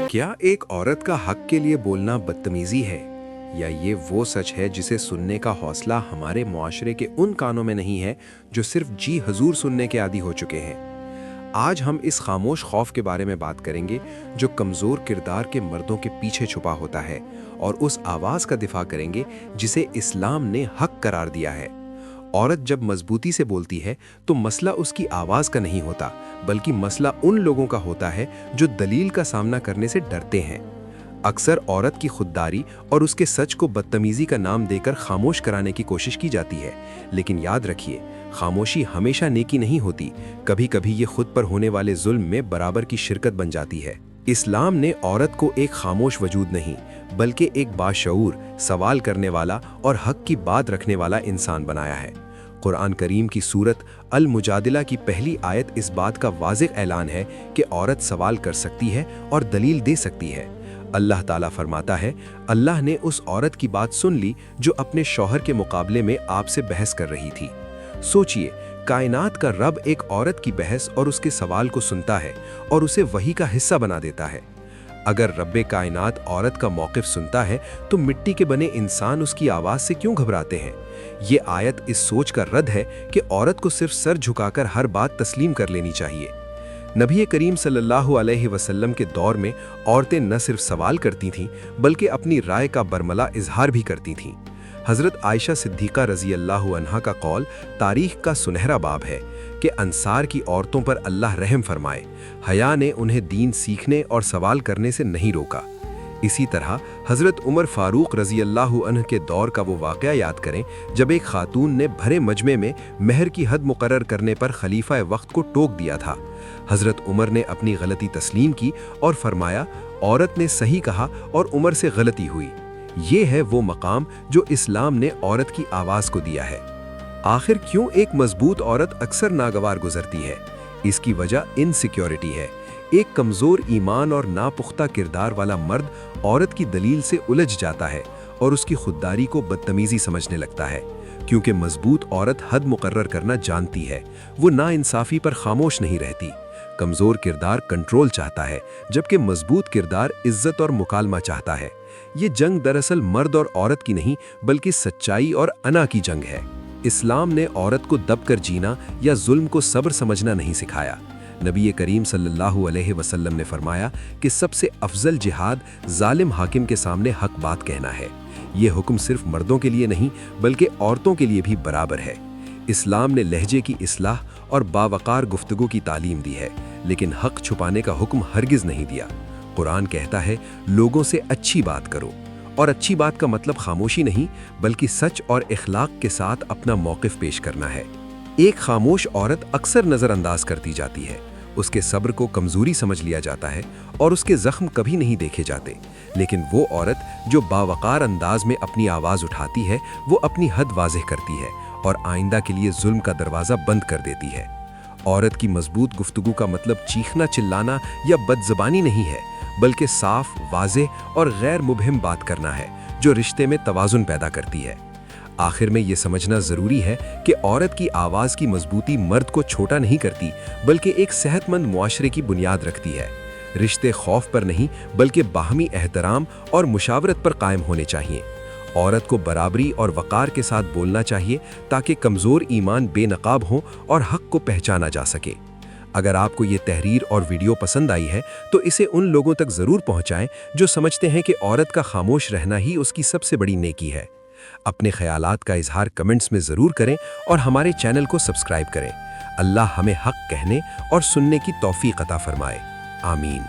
क्या एक औरत का हक के लिए बोलना बदतमीजी है, या ये वो सच है जिसे सुनने का हौसला हमारे मुआशरे के उन कानों में नहीं है जो सिर्फ जी हजूर सुनने के आदी हो चुके हैं। आज हम इस खामोश खौफ के बारे में बात करेंगे जो कमज़ोर किरदार के मर्दों के पीछे छुपा होता है, और उस आवाज़ का दिफा करेंगे जिसे इस्लाम ने हक करार दिया है। औरत जब मजबूती से बोलती है तो मसला उसकी आवाज़ का नहीं होता, बल्कि मसला उन लोगों का होता है जो दलील का सामना करने से डरते हैं। अक्सर औरत की खुददारी और उसके सच को बदतमीजी का नाम देकर खामोश कराने की कोशिश की जाती है, लेकिन याद रखिए, खामोशी हमेशा नेकी नहीं होती। कभी कभी ये खुद पर होने वाले जुल्म में बराबर की शिरकत बन जाती है। इस्लाम ने औरत को एक खामोश वजूद नहीं, बल्कि एक बाशऊर, सवाल करने वाला और हक की बात रखने वाला इंसान बनाया है। कुरान करीम की सूरत अल मुजादिला की पहली आयत इस बात का वाज़ेह ऐलान है कि औरत सवाल कर सकती है और दलील दे सकती है। अल्लाह ताला फरमाता है, अल्लाह ने उस औरत की बात सुन ली जो अपने शौहर के मुकाबले में आपसे बहस कर रही थी। सोचिए, कायनात का रब एक औरत की बहस और उसके सवाल को सुनता है और उसे वही का हिस्सा बना देता है। अगर रब्बे कायनात औरत का मौक़िफ़ सुनता है तो मिट्टी के बने इंसान उसकी आवाज़ से क्यों घबराते हैं? ये आयत इस सोच का रद्द है कि औरत को सिर्फ सर झुकाकर हर बात तस्लीम कर लेनी चाहिए। नबी करीम सल्लल्लाहु अलैहि वसल्लम के दौर में औरतें न सिर्फ सवाल करती थीं, बल्कि अपनी राय का बरमला इजहार भी करती थीं। हज़रत आयशा सिद्दीक़ा रज़ी अल्लाहु अन्हा का कौल तारीख़ का सुनहरा बाब है कि अंसार की औरतों पर अल्लाह रहम फरमाए, हया ने उन्हें दीन सीखने और सवाल करने से नहीं रोका। इसी तरह हज़रत उमर फ़ारूक रज़ी अल्लाहु अन्ह के दौर का वो वाक़या याद करें जब एक खातून ने भरे मजमे में महर की हद मुकर्रर करने पर खलीफा वक्त को टोक दिया था। हज़रत उमर ने अपनी गलती तस्लीम की और फरमाया, औरत ने सही कहा और उमर से गलती हुई। ये है वो मकाम जो इस्लाम ने औरत की आवाज़ को दिया है। आखिर क्यों एक मजबूत औरत अक्सर नागवार गुजरती है? इसकी वजह इनसिक्योरिटी है। एक कमज़ोर ईमान और नापुख्ता किरदार वाला मर्द औरत की दलील से उलझ जाता है और उसकी खुददारी को बदतमीजी समझने लगता है। क्योंकि मजबूत औरत हद मुकर्रर करना जानती है, वो नाइंसाफ़ी पर खामोश नहीं रहती। कमज़ोर किरदार कंट्रोल चाहता है, जबकि मजबूत किरदार इज्जत और मुकालमा चाहता है। ये जंग दरअसल मर्द और औरत की नहीं, बल्कि सच्चाई और अना की जंग है। इस्लाम ने औरत को दबकर जीना या जुल्म को सब्र समझना नहीं सिखाया। नबी करीम सल्लल्लाहु अलैहि वसल्लम ने फरमाया कि सबसे अफजल जिहाद जालिम हाकिम के सामने हक बात कहना है। ये हुक्म सिर्फ मर्दों के लिए नहीं, बल्कि औरतों के लिए भी बराबर है। इस्लाम ने लहजे की इस्लाह और बावकार गुफ्तगू की तालीम दी है, लेकिन हक छुपाने का हुक्म हरगिज़ नहीं दिया। कुरान कहता है, लोगों से अच्छी बात करो, और अच्छी बात का मतलब खामोशी नहीं, बल्कि सच और इखलाक के साथ अपना मौक़िफ़ पेश करना है। एक खामोश औरत अक्सर नज़रअंदाज करती जाती है। उसके सब्र को कमज़ोरी समझ लिया जाता है और उसके ज़ख्म कभी नहीं देखे जाते। लेकिन वो औरत जो बावकार अंदाज में अपनी आवाज़ उठाती है, वो अपनी हद वाज़ेह करती है और आइंदा के लिए जुल्म का दरवाज़ा बंद कर देती है। औरत की मजबूत गुफ्तगू का मतलब चीखना, चिल्लाना या बदज़बानी नहीं है, बल्कि साफ, वाज़ेह और गैर मुबहिम बात करना है, जो रिश्ते में तवाज़ुन पैदा करती है। आखिर में ये समझना ज़रूरी है कि औरत की आवाज़ की मजबूती मर्द को छोटा नहीं करती, बल्कि एक सेहतमंद मुआशरे की बुनियाद रखती है। रिश्ते खौफ पर नहीं, बल्कि बाहमी एहतराम और मुशावरत पर कायम होने चाहिए। औरत को बराबरी और वक़ार के साथ बोलना चाहिए, ताकि कमज़ोर ईमान बेनकाब हो और हक़ को पहचाना जा सके। अगर आपको ये तहरीर और वीडियो पसंद आई है तो इसे उन लोगों तक ज़रूर पहुँचाएं जो समझते हैं कि औरत का खामोश रहना ही उसकी सबसे बड़ी नेकी है। अपने ख्यालात का इजहार कमेंट्स में ज़रूर करें और हमारे चैनल को सब्सक्राइब करें। अल्लाह हमें हक़ कहने और सुनने की तौफीक अता फरमाए। आमीन।